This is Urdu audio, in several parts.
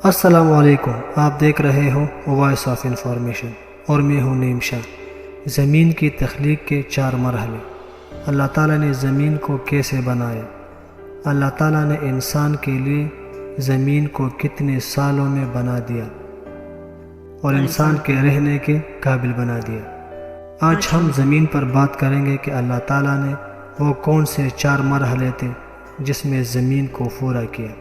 السلام علیکم، آپ دیکھ رہے ہو وائس آف انفارمیشن اور میں ہوں نیم شاہ۔ زمین کی تخلیق کے 4 مرحلے۔ اللہ تعالیٰ نے زمین کو کیسے بنایا؟ اللہ تعالیٰ نے انسان کے لیے زمین کو کتنے سالوں میں بنا دیا اور انسان کے رہنے کے قابل بنا دیا؟ آج ہم زمین پر بات کریں گے کہ اللہ تعالیٰ نے وہ کون سے 4 مرحلے تھے جس میں زمین کو پورا کیا۔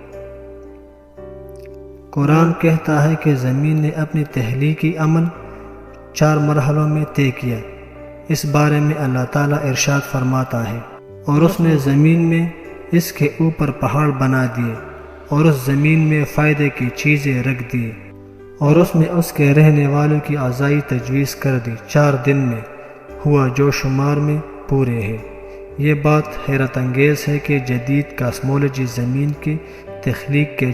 قرآن کہتا ہے کہ زمین نے اپنی تخلیقی عمل 4 مرحلوں میں طے کیا۔ اس بارے میں اللہ تعالیٰ ارشاد فرماتا ہے، اور اس نے زمین میں اس کے اوپر پہاڑ بنا دیے اور اس زمین میں فائدے کی چیزیں رکھ دی، اور اس نے اس کے رہنے والوں کی اعضائی تجویز کر دی۔ 4 دن میں ہوا جو شمار میں پورے ہے۔ یہ بات حیرت انگیز ہے کہ جدید کاسمولوجی زمین کی تخلیق کے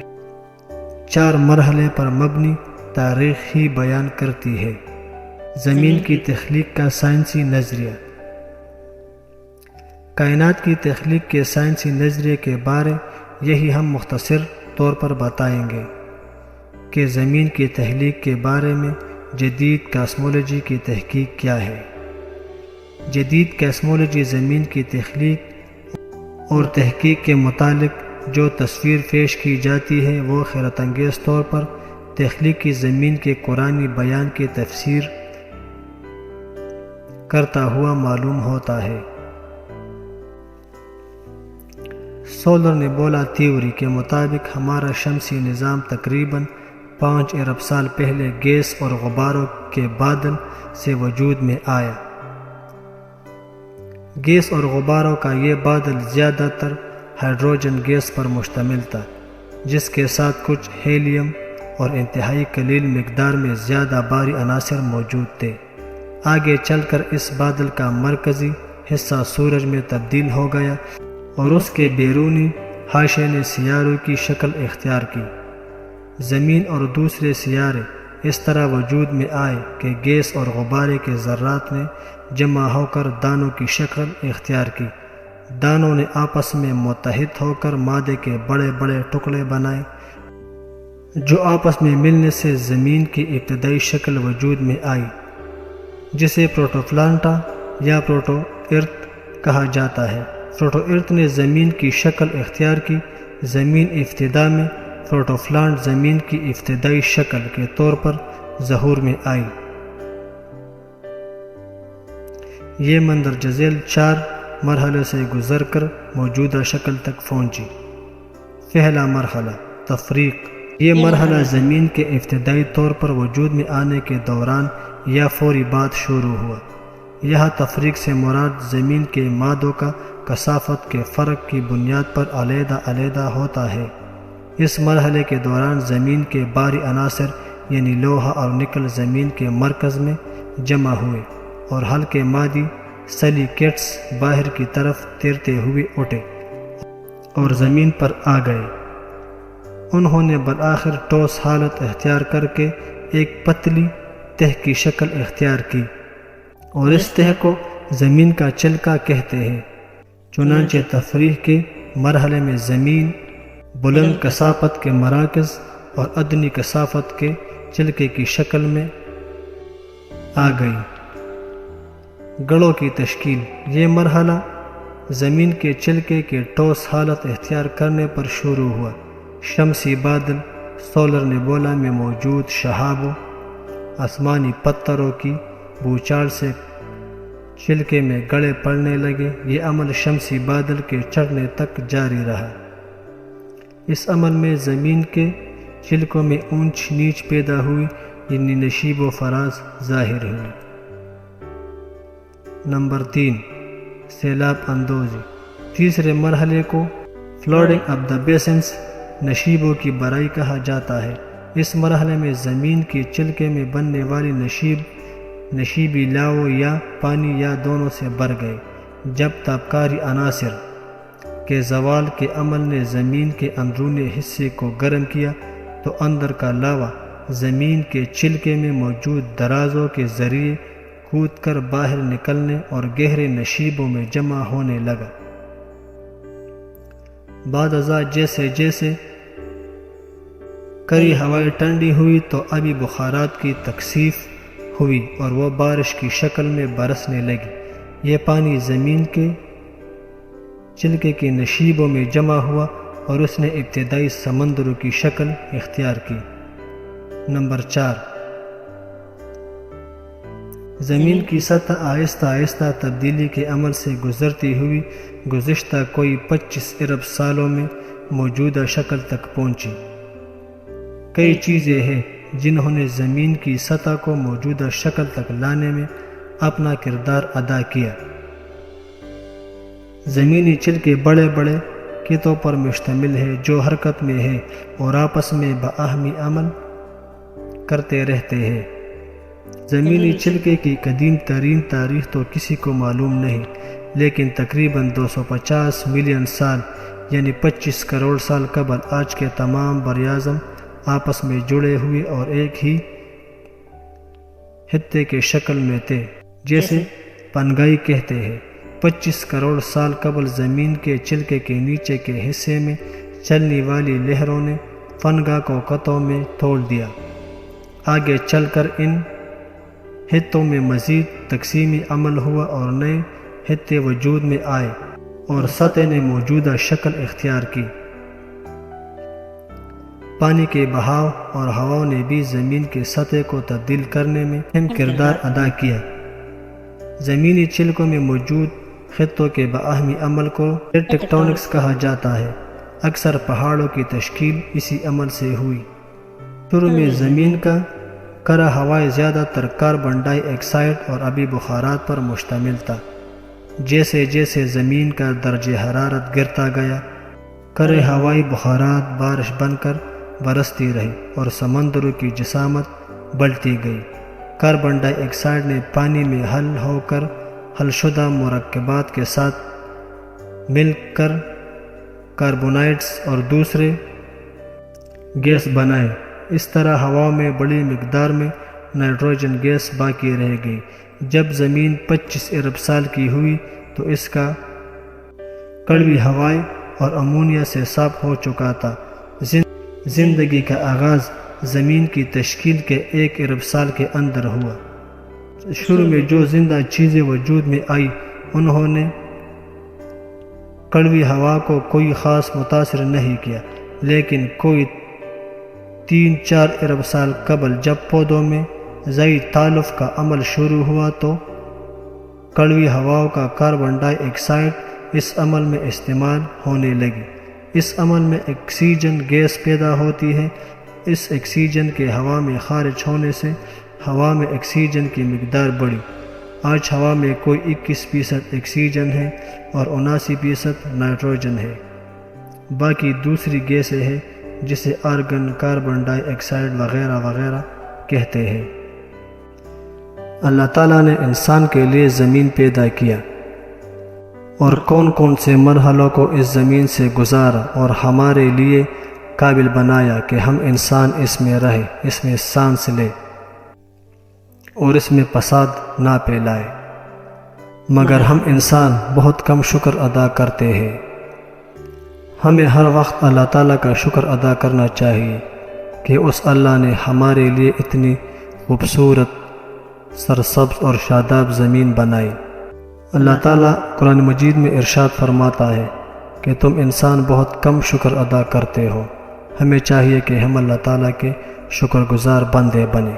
4 مرحلے پر مبنی تاریخ ہی بیان کرتی ہے۔ زمین کی تخلیق کا سائنسی نظریہ۔ کائنات کی تخلیق کے سائنسی نظریے کے بارے یہی ہم مختصر طور پر بتائیں گے کہ زمین کی تخلیق کے بارے میں جدید کاسمولوجی کی تحقیق کیا ہے۔ جدید کاسمولوجی زمین کی تخلیق اور تحقیق کے متعلق جو تصویر پیش کی جاتی ہے وہ حیرت انگیز طور پر تخلیقی زمین کے قرآنی بیان کی تفسیر کرتا ہوا معلوم ہوتا ہے۔ سولر نیبولا تھیوری کے مطابق ہمارا شمسی نظام تقریباً 5 ارب سال پہلے گیس اور غباروں کے بادل سے وجود میں آیا۔ گیس اور غباروں کا یہ بادل زیادہ تر ہائیڈروجن گیس پر مشتمل تھا، جس کے ساتھ کچھ ہیلیم اور انتہائی قلیل مقدار میں زیادہ باری عناصر موجود تھے۔ آگے چل کر اس بادل کا مرکزی حصہ سورج میں تبدیل ہو گیا اور اس کے بیرونی حاشیے نے سیاروں کی شکل اختیار کی۔ زمین اور دوسرے سیارے اس طرح وجود میں آئے کہ گیس اور غبارے کے ذرات نے جمع ہو کر دانوں کی شکل اختیار کی۔ دانوں نے آپس میں متحد ہو کر مادے کے بڑے بڑے ٹکڑے بنائے، جو آپس میں ملنے سے زمین کی ابتدائی شکل وجود میں آئی، جسے پروٹوپلانٹا یا پروٹو ارتھ کہا جاتا ہے۔ پروٹو ارتھ نے زمین کی شکل اختیار کی۔ زمین ابتدا میں پروٹوپلانٹ زمین کی ابتدائی شکل کے طور پر ظہور میں آئی۔ یہ مندرجہ ذیل 4 مرحلے سے گزر کر موجودہ شکل تک پہنچی۔ پہلا مرحلہ تفریق۔ یہ مرحلہ زمین کے ابتدائی طور پر وجود میں آنے کے دوران یا فوری بعد شروع ہوا۔ یہاں تفریق سے مراد زمین کے مادوں کا کثافت کے فرق کی بنیاد پر علیحدہ علیحدہ ہوتا ہے۔ اس مرحلے کے دوران زمین کے باری عناصر یعنی لوہا اور نکل زمین کے مرکز میں جمع ہوئے اور ہلکے مادی سلیکیٹس باہر کی طرف تیرتے ہوئے اٹھے اور زمین پر آ گئے۔ انہوں نے بالآخر ٹھوس حالت اختیار کر کے ایک پتلی تہ کی شکل اختیار کی، اور اس تہ کو زمین کا چلکا کہتے ہیں۔ چنانچہ تفریق کے مرحلے میں زمین بلند کثافت کے مراکز اور ادنی کثافت کے چلکے کی شکل میں آ گئی۔ گڑھوں کی تشکیل۔ یہ مرحلہ زمین کے چلکے کے ٹھوس حالت اختیار کرنے پر شروع ہوا۔ شمسی بادل، سولر نیبولا میں موجود شہابوں، آسمانی پتھروں کی بوچھار سے چلکے میں گڑھے پڑنے لگے۔ یہ عمل شمسی بادل کے چڑھنے تک جاری رہا۔ اس عمل میں زمین کے چلکوں میں اونچ نیچ پیدا ہوئی، یعنی نشیب و فراز ظاہر ہوئی۔ نمبر 3، سیلاب اندوزی۔ تیسرے مرحلے کو فلوڈنگ آف دا بیسنس، نشیبوں کی برائی کہا جاتا ہے۔ اس مرحلے میں زمین کی چلکے میں بننے والی نشیبی لاؤ یا پانی یا دونوں سے بھر گئے۔ جب تابکاری عناصر کے زوال کے عمل نے زمین کے اندرونی حصے کو گرم کیا تو اندر کا لاوا زمین کے چلکے میں موجود درازوں کے ذریعے کود کر باہر نکلنے اور گہرے نشیبوں میں جمع ہونے لگا۔ بعد ازاں جیسے جیسے کری ہوائیں ٹھنڈی ہوئی تو ابھی بخارات کی تکثیف ہوئی اور وہ بارش کی شکل میں برسنے لگی۔ یہ پانی زمین کے چلکے کے نشیبوں میں جمع ہوا اور اس نے ابتدائی سمندروں کی شکل اختیار کی۔ نمبر 4، زمین کی سطح آہستہ آہستہ تبدیلی کے عمل سے گزرتی ہوئی گزشتہ کوئی 25 ارب سالوں میں موجودہ شکل تک پہنچی۔ کئی چیزیں ہیں جنہوں نے زمین کی سطح کو موجودہ شکل تک لانے میں اپنا کردار ادا کیا۔ زمینی چلکے بڑے بڑے کتوں پر مشتمل ہے جو حرکت میں ہے اور آپس میں باہمی عمل کرتے رہتے ہیں۔ زمینی چلکے کی قدیم ترین تاریخ تو کسی کو معلوم نہیں، لیکن تقریباً 250 ملین سال یعنی 25 کروڑ سال قبل آج کے تمام براعظم آپس میں جڑے ہوئے اور ایک ہی خطے کے شکل میں تھے، جیسے پنگائی کہتے ہیں۔ 25 کروڑ سال قبل زمین کے چلکے کے نیچے کے حصے میں چلنے والی لہروں نے پنگا کو خطوں میں توڑ دیا۔ آگے چل کر ان خطوں میں مزید تقسیمی عمل ہوا اور نئے خطے وجود میں آئے اور سطح نے موجودہ شکل اختیار کی۔ پانی کے بہاؤ اور ہواؤں نے بھی زمین کے سطح کو تبدیل کرنے میں اہم کردار ادا کیا۔ زمینی چلکوں میں موجود خطوں کے باہمی عمل کو ٹیکٹونکس کہا جاتا ہے۔ اکثر پہاڑوں کی تشکیل اسی عمل سے ہوئی۔ شروع میں زمین کا کرہ ہوائیں زیادہ تر کاربن ڈائی آکسائڈ اور آبی بخارات پر مشتمل تھا۔ جیسے جیسے زمین کا درجہ حرارت گرتا گیا، کرہ ہوائی بخارات بارش بن کر برستی رہی اور سمندروں کی جسامت بڑھتی گئی۔ کاربن ڈائی آکسائڈ نے پانی میں حل ہو کر حل شدہ مرکبات کے ساتھ مل کر کاربونائڈز اور دوسرے گیس بنائے۔ اس طرح ہوا میں بڑی مقدار میں نائٹروجن گیس باقی رہ گئی۔ جب زمین 25 ارب سال کی ہوئی تو اس کا کڑوی ہوائیں اور امونیا سے صاف ہو چکا تھا۔ زندگی کا آغاز زمین کی تشکیل کے 1 ارب سال کے اندر ہوا۔ شروع میں جو زندہ چیزیں وجود میں آئی انہوں نے کڑوی ہوا کو کوئی خاص متاثر نہیں کیا، لیکن کوئی 3-4 ارب سال قبل جب پودوں میں ذاتی تالف کا عمل شروع ہوا تو کڑوی ہواؤں کا کاربن ڈائی آکسائڈ اس عمل میں استعمال ہونے لگی۔ اس عمل میں آکسیجن گیس پیدا ہوتی ہے۔ اس آکسیجن کے ہوا میں خارج ہونے سے ہوا میں آکسیجن کی مقدار بڑھی۔ آج ہوا میں کوئی 21% آکسیجن ہے اور 79% نائٹروجن ہے۔ باقی دوسری گیسیں ہیں جسے آرگن، کاربن ڈائی آکسائڈ وغیرہ وغیرہ کہتے ہیں۔ اللہ تعالیٰ نے انسان کے لیے زمین پیدا کیا اور کون کون سے مرحلوں کو اس زمین سے گزارا اور ہمارے لیے قابل بنایا کہ ہم انسان اس میں رہے، اس میں سانس لے اور اس میں فساد نہ پھیلائے۔ مگر ہم انسان بہت کم شکر ادا کرتے ہیں۔ ہمیں ہر وقت اللہ تعالیٰ کا شکر ادا کرنا چاہیے کہ اس اللہ نے ہمارے لیے اتنی خوبصورت، سرسبز اور شاداب زمین بنائی۔ اللہ تعالیٰ قرآن مجید میں ارشاد فرماتا ہے کہ تم انسان بہت کم شکر ادا کرتے ہو۔ ہمیں چاہیے کہ ہم اللہ تعالیٰ کے شکر گزار بندے بنیں۔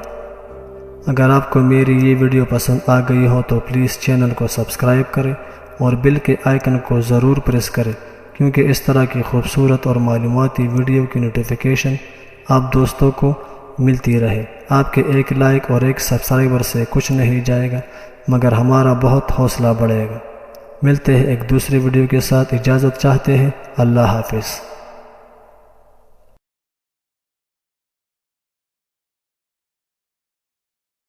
اگر آپ کو میری یہ ویڈیو پسند آ گئی ہو تو پلیز چینل کو سبسکرائب کریں اور بیل کے آئیکن کو ضرور پریس کریں، کیونکہ اس طرح کی خوبصورت اور معلوماتی ویڈیو کی نوٹیفیکیشن آپ دوستوں کو ملتی رہے۔ آپ کے ایک لائک اور ایک سبسکرائبر سے کچھ نہیں جائے گا، مگر ہمارا بہت حوصلہ بڑھے گا۔ ملتے ہیں ایک دوسرے ویڈیو کے ساتھ، اجازت چاہتے ہیں۔ اللہ حافظ۔